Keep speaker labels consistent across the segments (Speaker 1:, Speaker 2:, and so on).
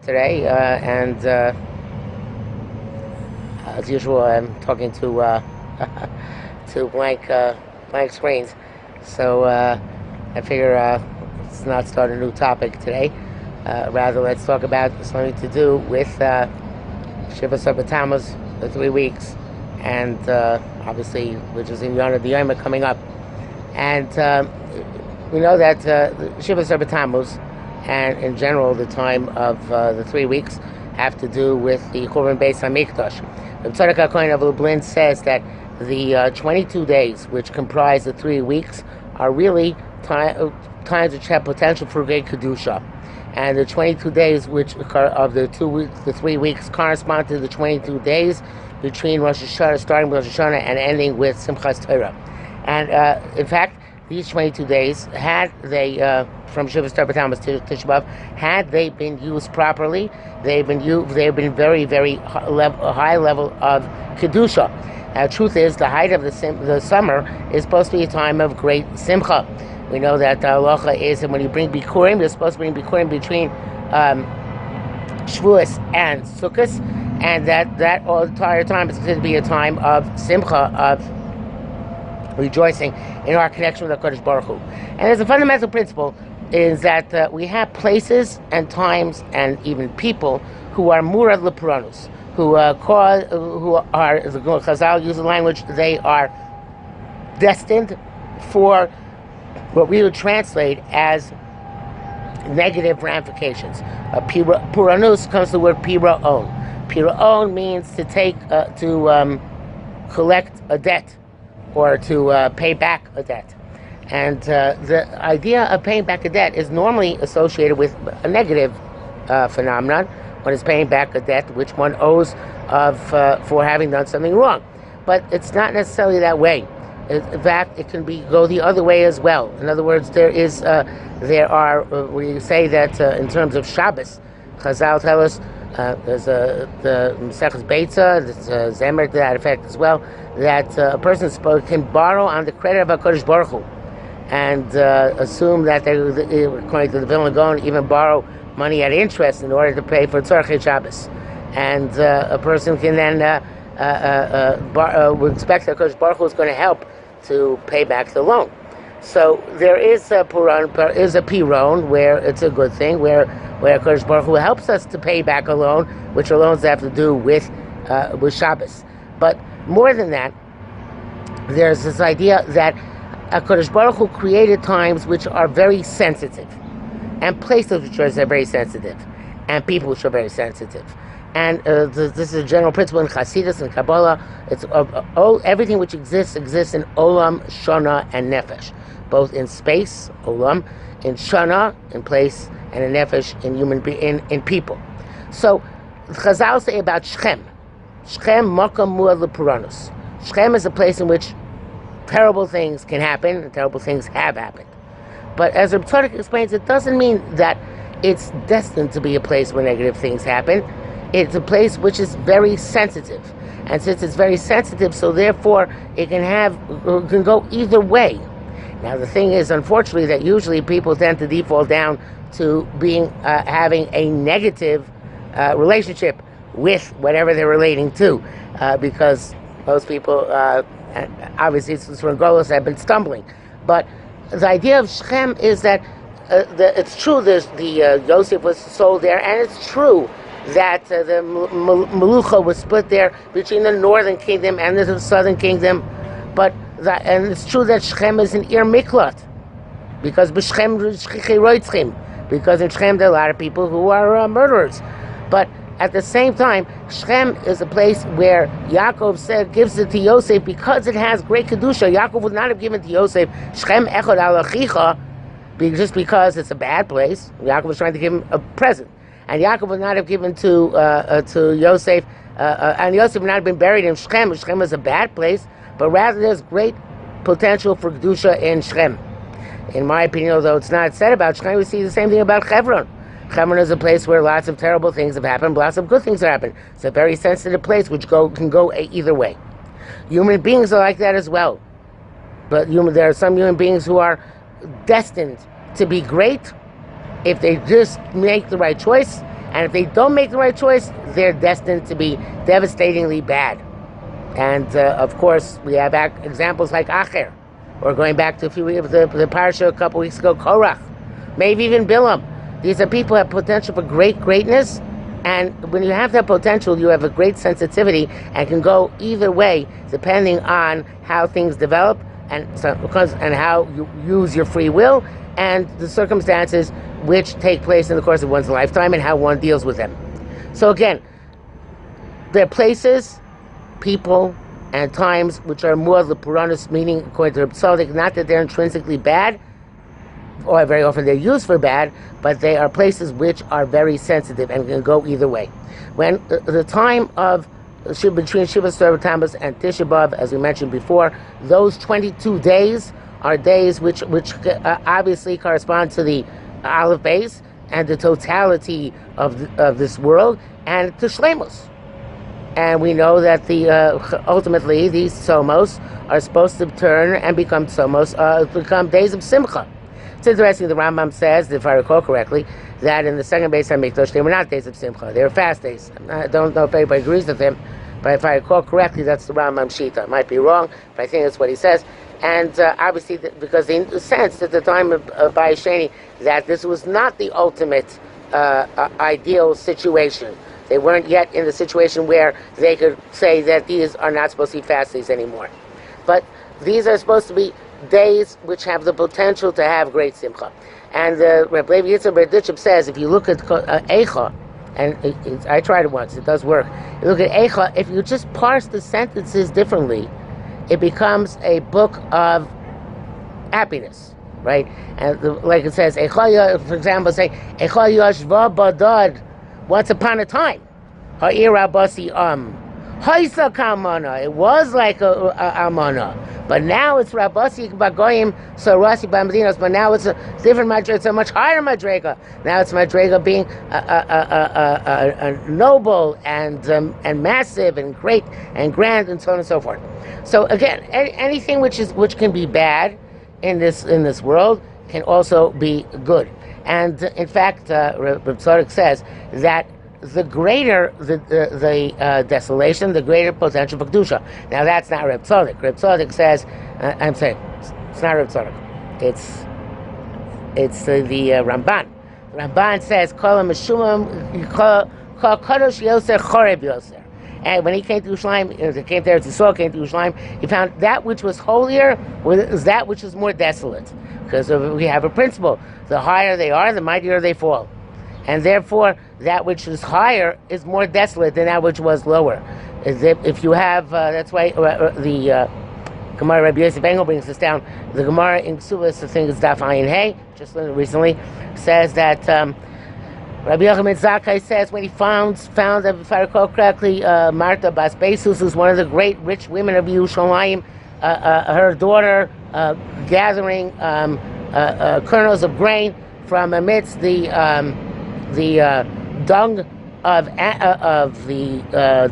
Speaker 1: today, and as usual, I'm talking to to blank screens. So I figure let's not start a new topic today. Rather, let's talk about something to do with Shiva Tammuz, the 3 weeks, and obviously, which is in Yonah D'Yoma coming up. And we know that Shiva Tammuz, and in general, the time of the 3 weeks have to do with the Churban Bein HaMetzarim. The Tzaddik HaKohen of Lublin says that the 22 days, which comprise the 3 weeks, are really times which have potential for great kedusha, and the 22 days, which of the 3 weeks, correspond to the 22 days between Rosh Hashanah, starting with Rosh Hashanah and ending with Simchas Torah. And in fact, these 22 days, had they from Shiva Tammuz to Tisha B'Av, had they been used properly, they've been very, very high level of kedusha. Now, the truth is, the height of the summer is supposed to be a time of great simcha. We know that the halacha is that when you bring bikurim, you're supposed to bring bikurim between Shavuos and Sukkot, and that all the entire time is going to be a time of simcha, of rejoicing in our connection with HaKadosh Baruch Hu. And there's a fundamental principle, is that we have places and times and even people who are murad lepuranus, who are, as the Chazal use the language, they are destined for what we would translate as negative ramifications. Puranus comes from the word pira'on. Pira'on means to take, to collect a debt, or to pay back a debt. And the idea of paying back a debt is normally associated with a negative phenomenon. One is paying back a debt which one owes for having done something wrong. But it's not necessarily that way. In fact, it can go the other way as well. In other words, we say that in terms of Shabbos, Chazal tell us, there's the Maseches Beitza, there's a Zemer to that effect as well, that a person can borrow on the credit of HaKadosh Baruch Hu, and assume that they, according to the Vilna Gaon, even borrow money at interest in order to pay for Tzorchei Shabbos. And a person can then would expect that HaKadosh Baruch Hu is going to help to pay back the loan. So there is a piron where it's a good thing, where HaKadosh Baruch Hu helps us to pay back a loan, which are loans that have to do with Shabbos. But more than that, there's this idea that HaKadosh Baruch Hu created times which are very sensitive, and places which are very sensitive, and people which are very sensitive. And this is a general principle in Hasidus and Kabbalah. It's everything which exists in Olam, Shana, and Nefesh, both in space, Olam, in Shana, in place, and in Nefesh, in people. So Chazal say about Shechem Makam Muad Lepuranus. Shechem is a place in which terrible things can happen, and terrible things have happened. But as Reb Tzadok explains, it doesn't mean that it's destined to be a place where negative things happen. It's a place which is very sensitive, and since it's very sensitive, so therefore it can go either way. Now the thing is, unfortunately, that usually people tend to default down to having a negative relationship with whatever they're relating to, because most people, obviously, since Rangolos have been stumbling. But the idea of Shechem is that it's true. There's Yosef was sold there, and it's true that the Melucha was split there between the northern kingdom and the southern kingdom. And it's true that Shechem is an Ir Miklat, because in Shechem there are a lot of people who are murderers. But at the same time, Shechem is a place where Yaakov gives it to Yosef because it has great kedusha. Yaakov would not have given to Yosef Shechem Echad Al Achicha just because it's a bad place. Yaakov was trying to give him a present, and Yaakov would not have given to Yosef, and Yosef would not have been buried in Shechem. Shechem is a bad place, but rather there's great potential for kedusha in Shechem. In my opinion, although it's not said about Shechem, we see the same thing about Hebron. Hebron is a place where lots of terrible things have happened, lots of good things have happened. It's a very sensitive place which can go either way. Human beings are like that as well. But there are some human beings who are destined to be great if they just make the right choice, And if they don't make the right choice, they're destined to be devastatingly bad. And of course, we have examples like Acher, or going back to the parsha a couple weeks ago, Korach, maybe even Bilam. These are people who have potential for greatness, and when you have that potential, you have a great sensitivity and can go either way depending on how things develop and how you use your free will and the circumstances which take place in the course of one's lifetime and how one deals with them. So again, there are places, people, and times which are more the Puranas, meaning according to Reb Tzadok, not that they're intrinsically bad, or very often they're used for bad, but they are places which are very sensitive and can go either way. When the time of between Shiva Tammuz and Tisha B'Av, as we mentioned before, those 22 days are days which obviously correspond to the Aleph Beis and the totality of this world and to Shleimus. And we know that ultimately these Somos are supposed to turn and become Somos, become days of Simcha. It's interesting, the Rambam says, if I recall correctly, that in the second Beis HaMikdash, they were not days of Simcha, they were fast days. I don't know if anybody agrees with him, but if I recall correctly, that's the Rambam Shita. I might be wrong, but I think that's what he says. And obviously, because they sensed at the time of Bayis Sheni that this was not the ultimate ideal situation. They weren't yet in the situation where they could say that these are not supposed to be fast days anymore. But these are supposed to be days which have the potential to have great simcha. And Reb Levi Yitzchak Berditchev says, if you look at Eicha, and I tried it once, it does work. You look at Eicha, if you just parse the sentences differently, it becomes a book of happiness, right? And like it says, Eicha, for example, say, Eicha yashva badad, once upon a time, ha'ir abasi Haisa kamana. It was like a amana, but now it's Rabasi Bagoyim Sarasi Bamdinos. But now it's a different madrega. It's a much higher madrega. Now it's madrega being a noble and massive and great and grand and so on and so forth. So again, anything which can be bad in this world can also be good. And in fact, Reb Tzadok says that the greater the desolation, the greater potential for kedusha. Now that's not Reb Tzadok. Reb Tzadok says, I'm saying it's not Reb Tzadok. It's the Ramban. Ramban says, "Kol meshumam kol kadosh yoser choreb yoser." And when he came to Yerushalayim, he came there to Yisrael, came to Yerushalayim, he found that which was holier was that which was more desolate. Because we have a principle: the higher they are, the mightier they fall. And therefore, that which is higher is more desolate than that which was lower. If you have, that's why the Gemara Rabbi Yosef Engel brings this down. The Gemara in Ksubas, I think it's Daf Ayin Hey, just recently, says that Rabbi Yochanan Zakkai says when he found, if I recall correctly, Martha Bas Besus, who's one of the great rich women of Yerushalayim, her daughter gathering kernels of grain from amidst the dung of the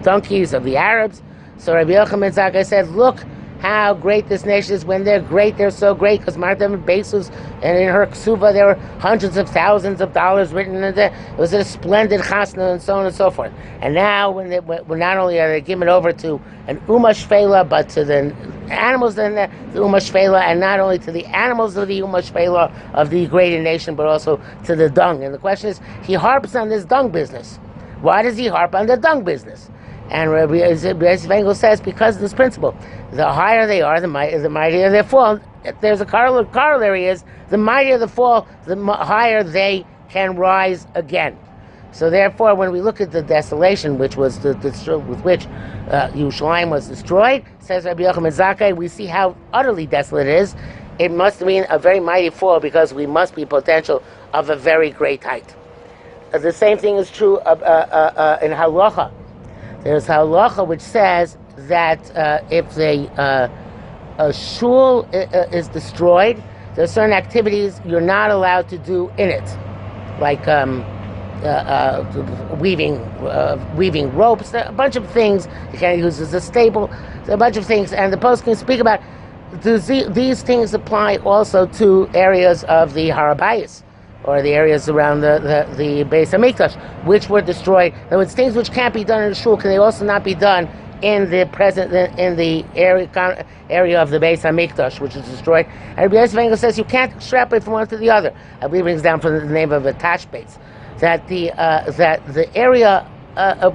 Speaker 1: donkeys of the Arabs. So Rabbi Yochanan Zakkai said, look how great this nation is. When they're great, they're so great, because Martha Besus, and in her ksuva there were hundreds of thousands of dollars written in there. It was a splendid chasna and so on and so forth. And now when not only are they given over to an Uma Shvela, but to the animals in the Uma Shvela, and not only to the animals of the Uma Shvela of the greater nation, but also to the dung. And the question is, he harps on this dung business. Why does he harp on the dung business? And Rabbi Yosef Engel says, because of this principle, the higher they are, the mightier they fall. There's a corollary is, the mightier the fall, the higher they can rise again. So therefore, when we look at the desolation with which Yerushalayim was destroyed, says Rabbi Yochanan Zakkai, we see how utterly desolate it is. It must mean a very mighty fall, because we must be potential of a very great height. The same thing is true of, in halacha. There's halacha which says that if a shul is destroyed, there are certain activities you're not allowed to do in it, like weaving ropes, a bunch of things. You can't use as a staple, a bunch of things. And the post can speak about, these things apply also to areas of the Harabayas, or the areas around the Beis HaMikdash, which were destroyed. In other words, things which can't be done in the shul, can they also not be done in the area of the Beis HaMikdash, which is destroyed? And Rabbi Yosef says you can't extrapolate from one to the other. I believe it brings down from the name of a tashbetz, that the area,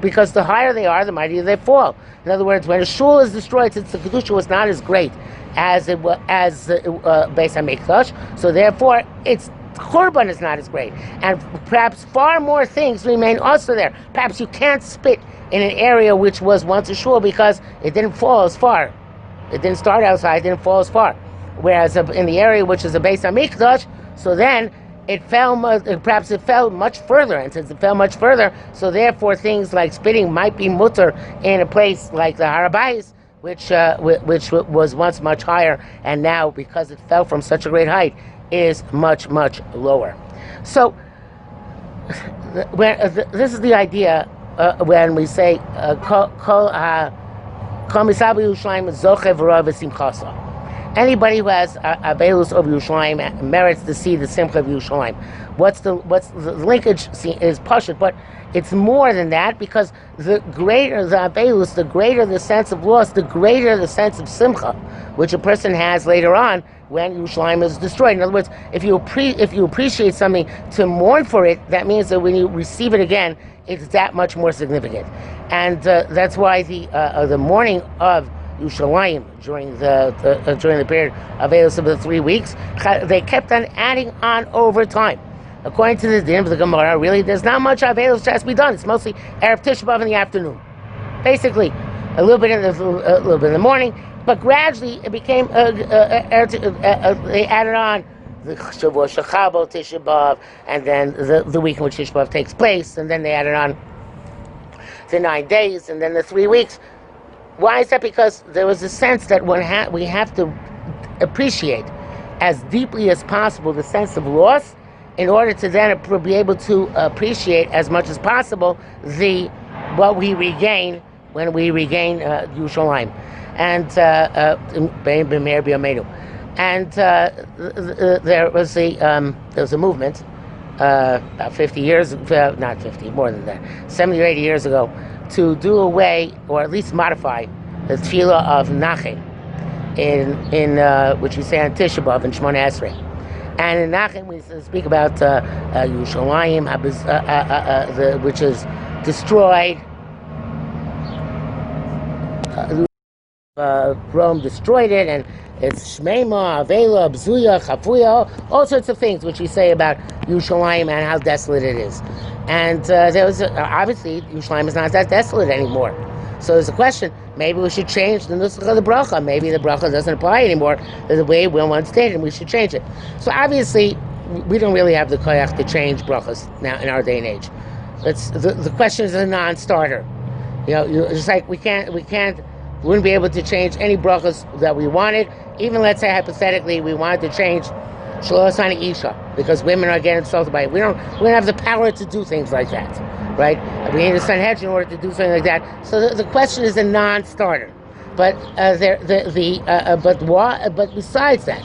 Speaker 1: because the higher they are, the mightier they fall. In other words, when a shul is destroyed, since the kedusha was not as great as it was as Beis HaMikdash, so therefore its Churban is not as great, and perhaps far more things remain also there. Perhaps you can't spit in an area which was once a shul because it didn't fall as far. It didn't start outside, it didn't fall as far. Whereas in the area which is a Beis HaMikdash, so then perhaps it fell much further, and since it fell much further, so therefore things like spitting might be mutter in a place like the Har HaBayis, which was once much higher, and now because it fell from such a great height, is much, much lower. So this is the idea when we say anybody who has Aveilus of Yerushalayim merits to see the Simcha of Yerushalayim. What's the linkage is Pashut, but it's more than that, because the greater the Aveilus, the greater the sense of loss, the greater the sense of Simcha, which a person has later on when Yerushalayim is destroyed. In other words, if you appreciate something to mourn for it, that means that when you receive it again, it's that much more significant. And that's why the mourning of Yerushalayim during the period of Aveilus of the 3 weeks, they kept on adding on over time. According to the din of the Gemara, really, there's not much Aveilus that has to be done. It's mostly Erev Tisha B'Av in the afternoon, basically a little bit in the morning. But gradually, it became they added on the Shavua Shechabo Tisha B'Av, and then the week in which Tisha B'Av takes place, and then they added on the 9 days, and then the 3 weeks. Why is that? Because there was a sense that we have to appreciate as deeply as possible the sense of loss, in order to then be able to appreciate as much as possible what we regain when we regain Yerushalayim. And there was a movement about 50 years, not 50, more than that, 70 or 80 years ago, to do away, or at least modify, the tefillah of Nachem, in which we say on Tisha B'Av in Shemona Esrei. And in Nachem we speak about Yerushalayim, which is destroyed. Rome destroyed it, and it's Shmeima, Avela, Bzuya, Chafuya, all sorts of things which we say about Yerushalayim and how desolate it is. And there was obviously Yerushalayim is not that desolate anymore. So there's a question: maybe we should change the nusach of the bracha. Maybe the bracha doesn't apply anymore the way we once did, and we should change it. So obviously, we don't really have the koyach to change brachas now in our day and age. The question is a non-starter. Just like we wouldn't be able to change any brachas that we wanted. Even, let's say, hypothetically, we wanted to change Shloas Hani Isha, because women are getting insulted by it. We don't have the power to do things like that, right? We need a Sanhedrin in order to do something like that. So the question is a non-starter. But But besides that,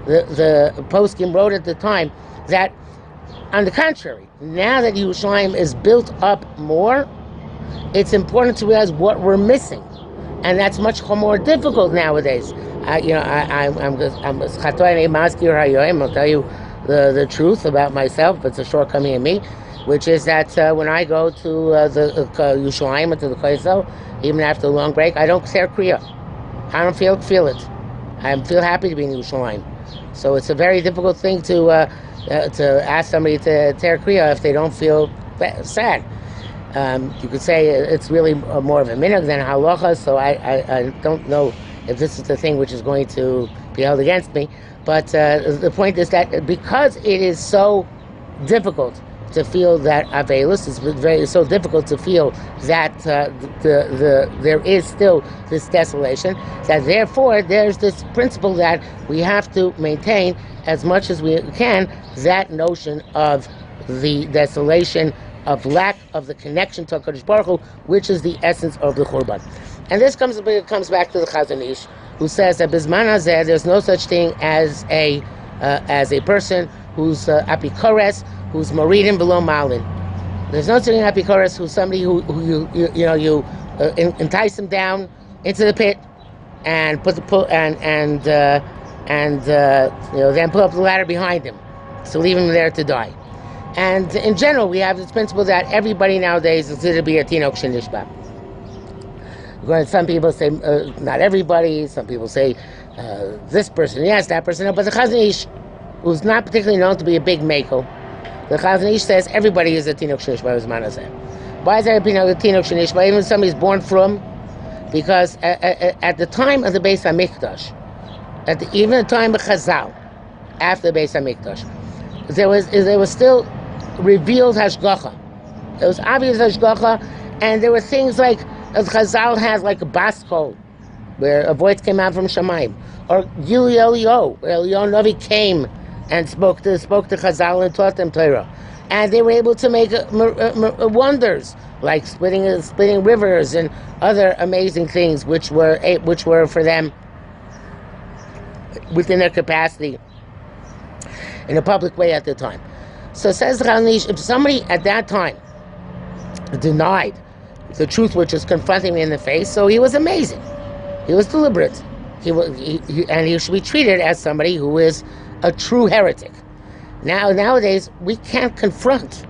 Speaker 1: the poskim wrote at the time that, on the contrary, now that Yerushalayim is built up more, it's important to realize what we're missing. And that's much more difficult nowadays. I'll tell you the truth about myself. It's a shortcoming in me, which is that when I go to the Yerushalayim and to the Kaisel, even after a long break, I don't tear Kriya. I don't feel it. I feel happy to be in Yerushalayim. So it's a very difficult thing to ask somebody to tear Kriya if they don't feel sad. You could say it's really more of a minhag than a halacha, so I don't know if this is the thing which is going to be held against me. But the point is that because it is so difficult to feel that Aveilus, is so difficult to feel that there is still this desolation, that therefore there's this principle that we have to maintain as much as we can that notion of the desolation, of lack of the connection to HaKadosh Baruch Hu, which is the essence of the Churban. And this comes back to the Chazon Ish, who says that Bizman Hazeh, there's no such thing as a person who's apikores, who's Moridim below Malin. There's no sitting apikoros who's somebody who you entice him down into the pit and put the then put up the ladder behind him, to leave him there to die. And in general, we have this principle that everybody nowadays is considered to be a tinok shenishba. Some people say not everybody. Some people say this person yes, that person no. But the Chazon Ish, who's not particularly known to be a big mako, the Chazon Ish says everybody is a tinok shenishba. Why is there a tinok shenishba? Even if somebody's born from, because at the time of the Beis HaMikdash, even the time of Chazal, after the Beis HaMikdash, there was still revealed hashgacha. It was obvious hashgacha, and there were things like as Chazal has, like a baskol, where a voice came out from Shamayim, or Gili Elio, where Elio Novi came and spoke to Chazal and taught them Torah, and they were able to make wonders like splitting rivers and other amazing things, which were for them within their capacity in a public way at the time. So says Chanish, if somebody at that time denied the truth which is confronting me in the face, so he was amazing. He was deliberate. And he should be treated as somebody who is a true heretic. Nowadays, we can't confront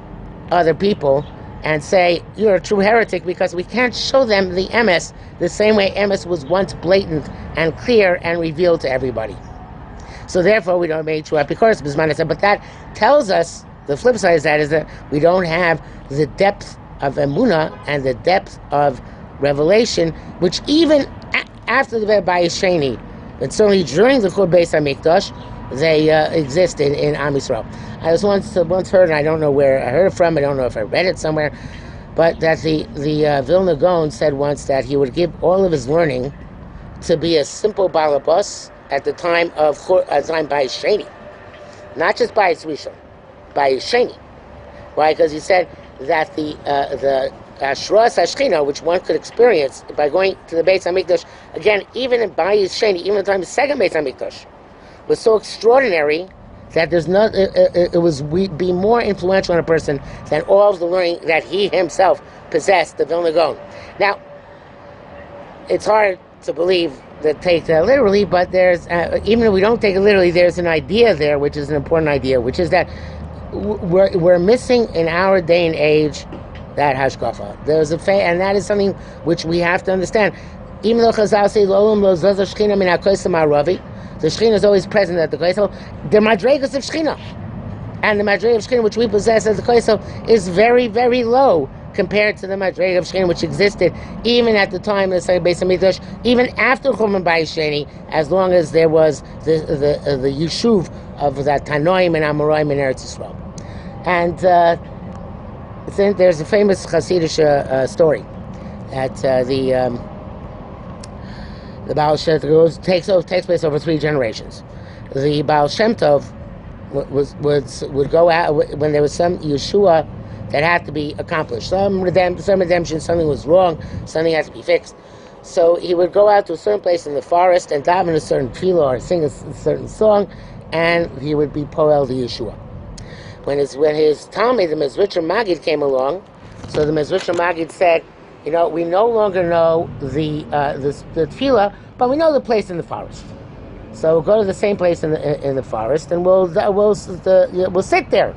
Speaker 1: other people and say, you're a true heretic, because we can't show them the emes the same way emes was once blatant and clear and revealed to everybody. So therefore, we don't make true apikoros b'zman. But that tells us, the flip side of that is that we don't have the depth of emunah and the depth of revelation, which even after the Beis Sheni, and certainly during the Churban Beis HaMikdash, they existed in Am Yisrael. I was once heard, and I don't know where I heard it from, I don't know if I read it somewhere, but that the Vilna Gaon said once that he would give all of his learning to be a simple balabas at the time of Beis Sheni, not just Beis Rishon, Beis Sheni. Why? Because he said that the Ashras Hashchina, which one could experience by going to the Beis HaMikdash, again, even in Beis Sheni, even at the time of the second Beis HaMikdash, was so extraordinary that it be more influential on a person than all of the learning that he himself possessed, the Vilna Gaon. Now, it's hard to believe that take that literally, but there's even if we don't take it literally, there's an idea there, which is an important idea, which is that we're missing in our day and age that hashkafa. There's and that is something which we have to understand. Even though Chazal say L'olam lo zaz Shechina min hakosim ha'aravi, the Shechina is always present at the Koisel. The madregas of Shechina, and the madrega of Shechina which we possess at the Koisel is very, very low compared to the madrega of Shechina which existed even at the time of the Beis HaMikdash, even after Churban Beis Sheni, as long as there was the yishuv of that Tanoim and Amoraim in Eretz Yisrael. And there's a famous Hasidic story that the Baal Shem Tov takes place over 3 generations. The Baal Shem Tov would go out when there was some Yeshua that had to be accomplished, some redemption, something was wrong, something had to be fixed. So he would go out to a certain place in the forest and daven a certain tefillah or sing a certain song, and he would be poel the Yeshua. When his Talmud, the Mezritcher Magid, came along, so the Mezritcher Magid said, we no longer know the tefillah, but we know the place in the forest. So we'll go to the same place in the forest, and we'll sit there,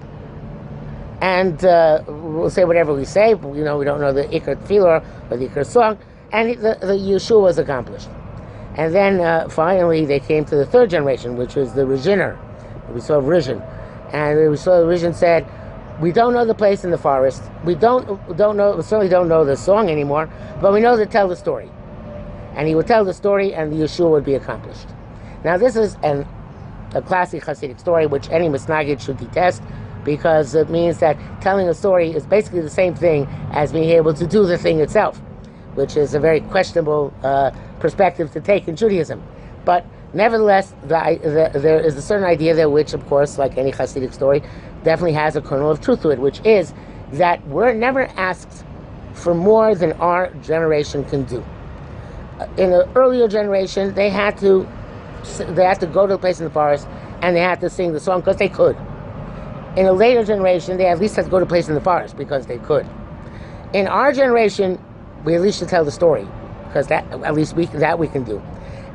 Speaker 1: and we'll say whatever we say. But, we don't know the Ikar tefillah or the Ikar song, and the Yeshua was accomplished. And then finally they came to the 3rd generation, which was the Rishiner. We saw Rishon. And we saw Rishon said, we don't know the place in the forest. We certainly don't know the song anymore, but we know to tell the story. And he would tell the story, and the Yeshua would be accomplished. Now this is a classic Hasidic story, which any Misnagid should detest, because it means that telling a story is basically the same thing as being able to do the thing itself, which is a very questionable perspective to take in Judaism. But nevertheless, there is a certain idea there, which, of course, like any Hasidic story, definitely has a kernel of truth to it, which is that we're never asked for more than our generation can do. In the earlier generation, they had to go to a place in the forest and they had to sing the song because they could. In a later generation, they at least had to go to a place in the forest because they could. In our generation, we at least should tell the story, because that at least we can do.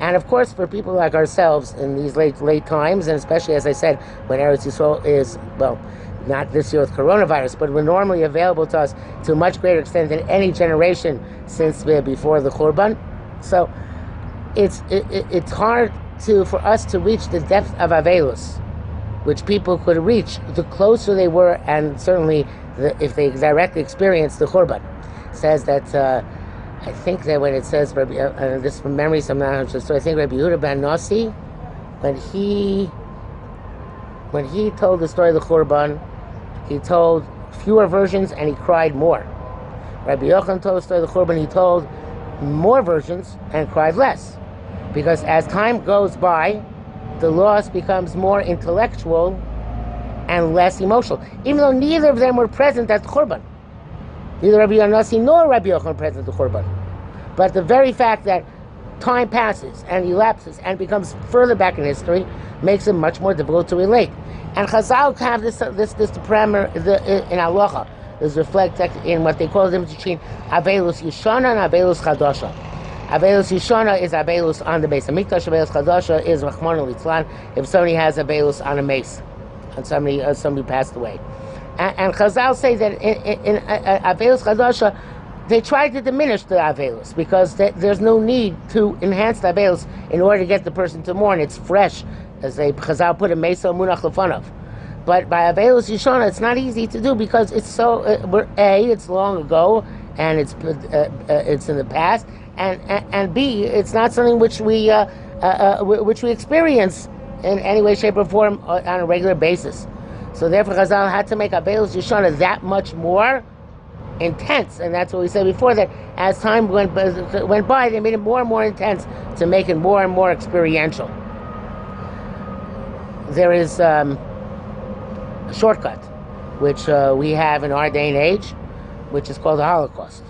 Speaker 1: And of course, for people like ourselves in these late times, and especially, as I said, when Eretz Yisrael is, well, not this year with coronavirus, but we're normally available to us to a much greater extent than any generation since before the Churban. So it's hard for us to reach the depth of Aveilus, which people could reach the closer they were, and certainly if they directly experienced the Churban. It says that I think that when it says this from memory, so I think Rabbi Yehuda ben Nasi, when he told the story of the Churban, he told fewer versions and he cried more. Rabbi Yochanan told the story of the Churban, he told more versions and cried less, because as time goes by, the loss becomes more intellectual and less emotional, even though neither of them were present at the Churban. Neither Rabbi Yonasi nor Rabbi Yochanan were present at the Churban. But the very fact that time passes and elapses and becomes further back in history makes it much more difficult to relate. And Chazal have this parameter in halacha is reflected in what they call the difference between Aveilus Yishana and Aveilus Chadasha. Aveilus Yishana is Aveilus on the Beis HaMikdash. Aveilus Chadasha is Rachmana litzlan if somebody has Aveilus on a mace, and somebody passed away. And Chazal say that in Aveilus Chadasha, they try to diminish the Aveilus because there's no need to enhance the Aveilus in order to get the person to mourn. It's fresh, as Chazal put it, Meso Munach Lefanav. But by Aveilus Yishana, it's not easy to do because it's so it's long ago and it's in the past, and B, it's not something which we experience in any way, shape, or form on a regular basis. So therefore, Chazal had to make Aveilus Yishana that much more intense, and that's what we said before, that as time went by, they made it more and more intense to make it more and more experiential. There is a shortcut which we have in our day and age, which is called the Holocaust.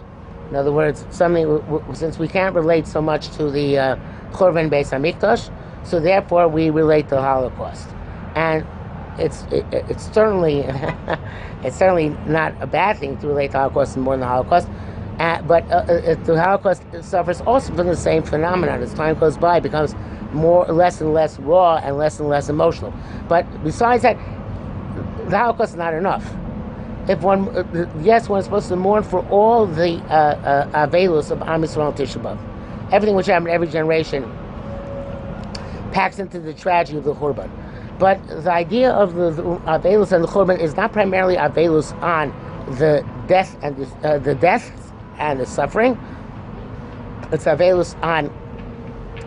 Speaker 1: In other words, something, since we can't relate so much to the Churban Beis HaMikdash, so therefore we relate to the Holocaust. And it's certainly it's certainly not a bad thing to relate to the Holocaust more than the Holocaust, but the Holocaust suffers also from the same phenomenon. As time goes by, it becomes less and less raw and less emotional. But besides that, the Holocaust is not enough. If one is supposed to mourn for all the Aveilus of Am Yisrael and Tisha B'Av. Everything which happened in every generation packs into the tragedy of the Churban. But the idea of the Aveilus and the Churban is not primarily Aveilus on the death and the death and the suffering. It's Aveilus on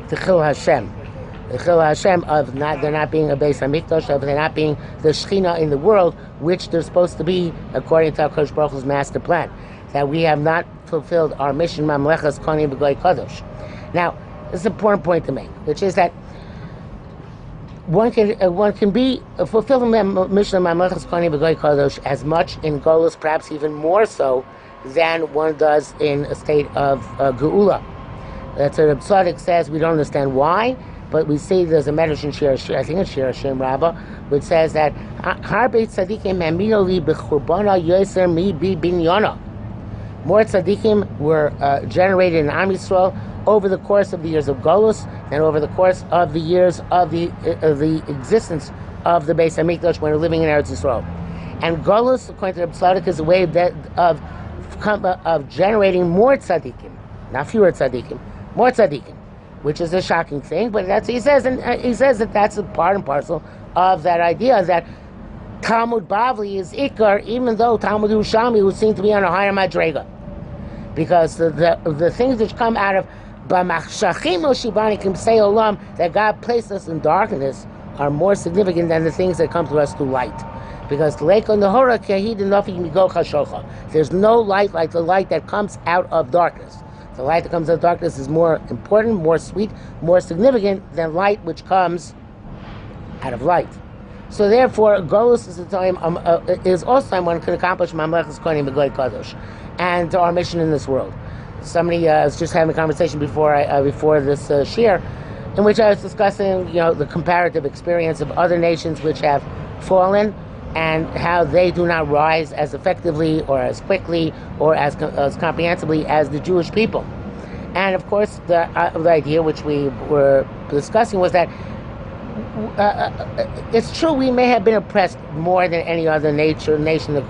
Speaker 1: the Chil Hashem. The Chil Hashem of they're not being a Beis HaMikdash, of they're not being the Shechina in the world, which they're supposed to be according to HaKadosh Baruch Hu's master plan. That we have not fulfilled our mission, Mamlechas Kohanim B'Goy Kadosh. Now, this is an important point to make, which is that one can fulfill the mission of Mamlechas Kohanim B'Goy Kadosh as much in Golus, perhaps even more so than one does in a state of Geula. That's what the Tzaddik says. We don't understand why, but we see there's a medrash in Shir, I think it's Shir Hashem Rabbah, which says that Harbe Tzadikim Hamino Li B'Churbana Yoser Mi Bi Binyana. More tzaddikim were generated in Am Yisrael over the course of the years of Golus than over the course of the years of the existence of the Beis HaMikdash when we're living in Eretz Yisrael. And Golus, according to the Tzaddik, is a way of generating more tzaddikim, not fewer tzaddikim, more tzaddikim, which is a shocking thing. But he says that that's a part and parcel of that idea that Talmud Bavli is Ikar, even though Talmud Yerushalmi would seem to be on a higher madrega, because the things which come out of B'machshachim Oshibanikim Sei Olam, that God placed us in darkness, are more significant than the things that come to us through light. Because there's no light like the light that comes out of darkness. The light that comes out of darkness is more important, more sweet, more significant than light which comes out of light. So therefore, Golus is a time is also time one can accomplish Mamlechas Kohanim B'Goy Kadosh and our mission in this world. Somebody was just having a conversation before this shiur, in which I was discussing, the comparative experience of other nations which have fallen and how they do not rise as effectively or as quickly or as comprehensively as the Jewish people. And of course, the idea which we were discussing was that it's true we may have been oppressed more than any other nation on the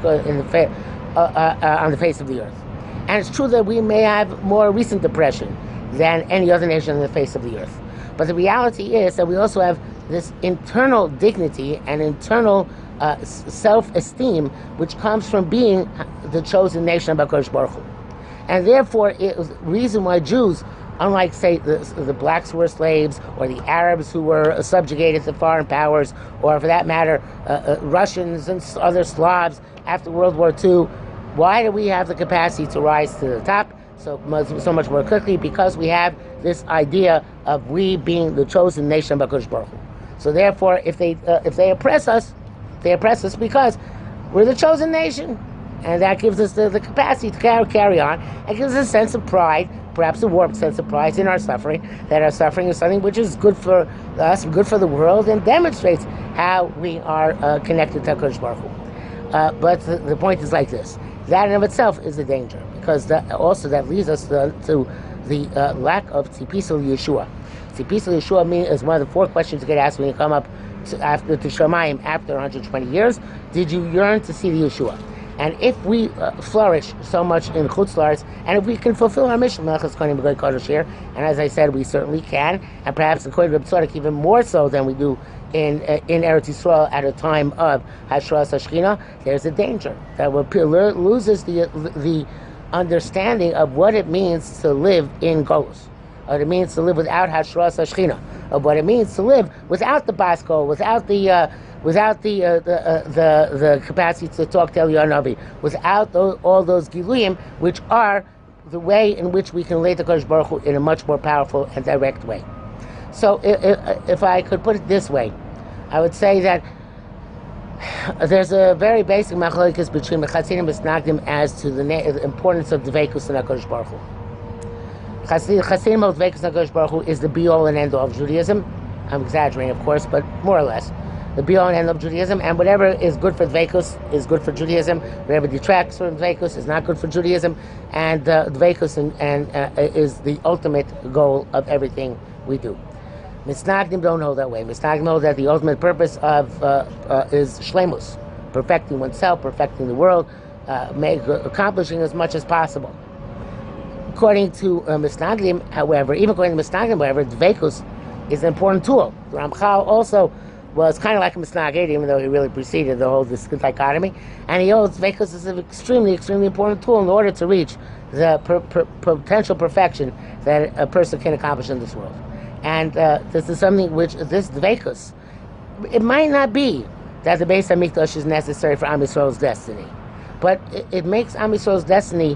Speaker 1: face of the earth. And it's true that we may have more recent oppression than any other nation on the face of the earth. But the reality is that we also have this internal dignity and internal self-esteem which comes from being the chosen nation of HaKadosh Baruch Hu. And therefore, it was the reason why Jews, unlike, say, the blacks who were slaves, or the Arabs who were subjugated to foreign powers, or for that matter, Russians and other Slavs after World War II, why do we have the capacity to rise to the top so much more quickly? Because we have this idea of we being the chosen nation of HaKadosh Baruch Hu. So therefore, if they oppress us, they oppress us because we're the chosen nation. And that gives us the capacity to carry on. It gives us a sense of pride, perhaps a warped sense of pride in our suffering, that our suffering is something which is good for us, good for the world, and demonstrates how we are connected to HaKadosh Baruch Hu. But the point is like this. That in of itself is a danger, because that leads us to the lack of tzipisa Yeshua. Tzipisa Yeshua is one of the 4 questions you get asked when you come up to Shamayim after 120 years. Did you yearn to see the Yeshua? And if we flourish so much in Chutz La'aretz, and if we can fulfill our mission, Melechus Kohanim B'Goy Kodesh here, and as I said, we certainly can, and perhaps according to Reb Tzadok, even more so than we do in Eretz Yisrael at a time of Hashras HaShechina, there's a danger that loses the understanding of what it means to live in Golus, what it means to live without Hashras HaShechina, of what it means to live without the Basko, without the capacity to talk to Eliyahu Navi, without all those Giluyim, which are the way in which we can relate to Kodesh Baruch Hu in a much more powerful and direct way. So if I could put it this way, I would say that there's a very basic machlokes between the Chassidim and Misnagdim as to the importance of Dveikus and HaKadosh Baruch Hu. Chassidim of Dveikus and HaKadosh Baruch Hu is the be-all and end-all of Judaism. I'm exaggerating, of course, but more or less. The be-all and end of Judaism, and whatever is good for Dveikus is good for Judaism. Whatever detracts from Dveikus is not good for Judaism, and Dveikus is the ultimate goal of everything we do. Misnagdim don't hold that way. Misnagdim hold that the ultimate purpose of is shleimus, perfecting oneself, perfecting the world, accomplishing as much as possible. According to Misnagdim, however, Dveikus is an important tool. The Ramchal also was kind of like a Misnagid, even though he really preceded the whole dichotomy. And he holds Dveikus is an extremely, extremely important tool in order to reach the potential perfection that a person can accomplish in this world. And this is something which, this Dveikus, it might not be that the Beis HaMikdash is necessary for Am Yisrael's destiny, but it makes Am Yisrael's destiny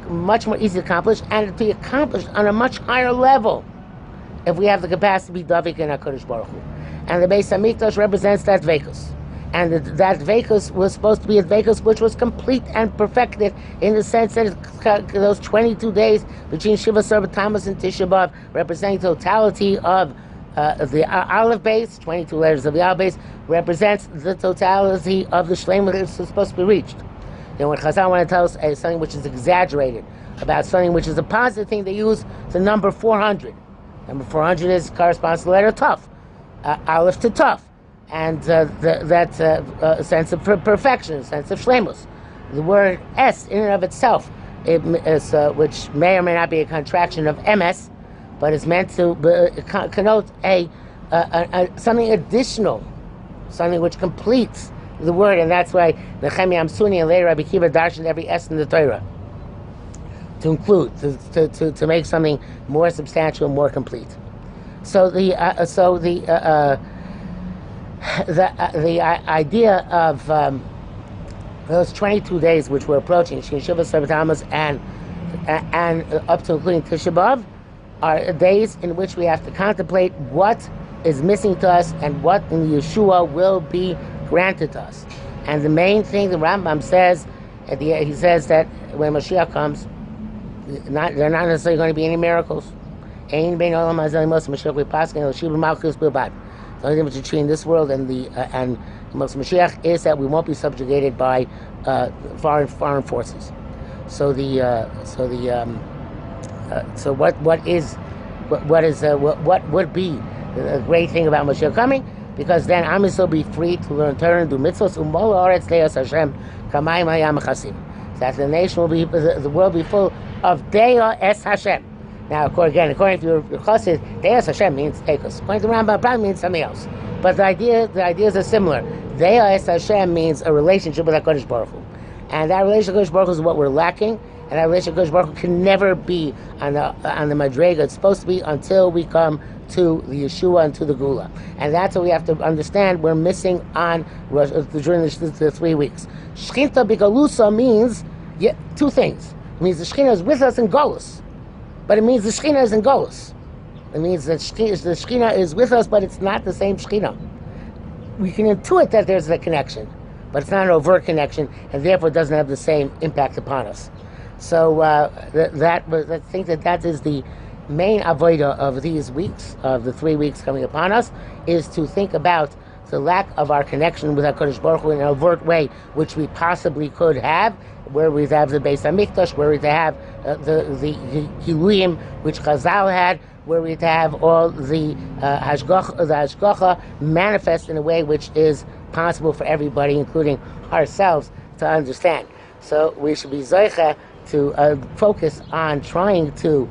Speaker 1: much more easy to accomplish, and to be accomplished on a much higher level if we have the capacity to be Davik and HaKadosh Baruch Hu. And the Beis HaMikdash represents that Dveikus. And that Dveikus was supposed to be a Dveikus which was complete and perfected in the sense that those 22 days between Shiva Sarva Tammuz and Tisha B'Av representing the totality of the Aleph base, 22 letters of the Aleph base, represents the totality of the Shleim that is supposed to be reached. Then when Chazal want to tell us something which is exaggerated, about something which is a positive thing, they use the number 400. Number 400 corresponds to the letter Tuf. Aleph to Tuf, and that sense of perfection, sense of shleimus. The word S in and of itself, which may or may not be a contraction of MS, but is meant to connote something additional, something which completes the word, and that's why Nehemiah Amsuni and later Rabbi Kiva darshaned every S in the Torah to include, to make something more substantial, more complete. So the idea of those 22 days which we're approaching, Shiva Sarva Tammuz and up to including Tisha B'Av, are days in which we have to contemplate what is missing to us and what in Yeshua will be granted to us. And the main thing the Rambam says, he says that when Mashiach comes, there are not necessarily going to be any miracles. The The only difference between this world and the Mashiach is that we won't be subjugated by foreign forces. So what would be the great thing about Mashiach coming? Because then Am Yisrael will be free to learn Torah and do mitzvos. Umol haaretz le'as Hashem kamayim hayam chasim. That the nation will be, the world will be full of Deya es Hashem. Now, according to your chassid, Deya es Hashem means ekos. According to Rambam, probably means something else. But the ideas are similar. Deya es Hashem means a relationship with HaKadosh Baruch Hu. And that relationship with HaKadosh Baruch Hu is what we're lacking. And that relationship with HaKadosh Baruch Hu can never be on the Madrega. It's supposed to be until we come to the Yeshua and to the Gula. And that's what we have to understand we're missing on during the 3 weeks. Shchinta B'Galusa means two things. It means the Shekhinah is with us in Golus. But it means the Shekhinah is in Golus. It means that the Shekhinah is with us, but it's not the same Shekhinah. We can intuit that there's a connection, but it's not an overt connection, and therefore it doesn't have the same impact upon us. So I think that is the main avodah of these weeks, of the 3 weeks coming upon us, is to think about the lack of our connection with HaKadosh Baruch Hu in an overt way, which we possibly could have, where we have the Beis HaMikdash, where we have the Hiluyim, which Chazal had, where we have all the Hashgacha manifest in a way which is possible for everybody, including ourselves, to understand. So we should be Zoicha to focus on trying to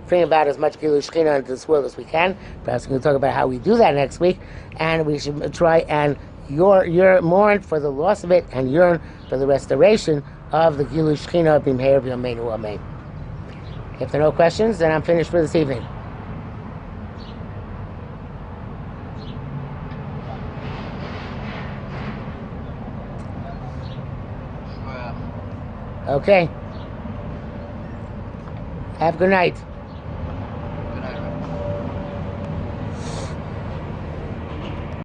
Speaker 1: bring about as much Gilui Shechina into this world as we can. Perhaps we can talk about how we do that next week, and we should try and mourn for the loss of it and yearn for the restoration of the Gilui Shechina B'Meir B'Yameinu Amen. If there are no questions, then I'm finished for this evening. Okay. Have a good night.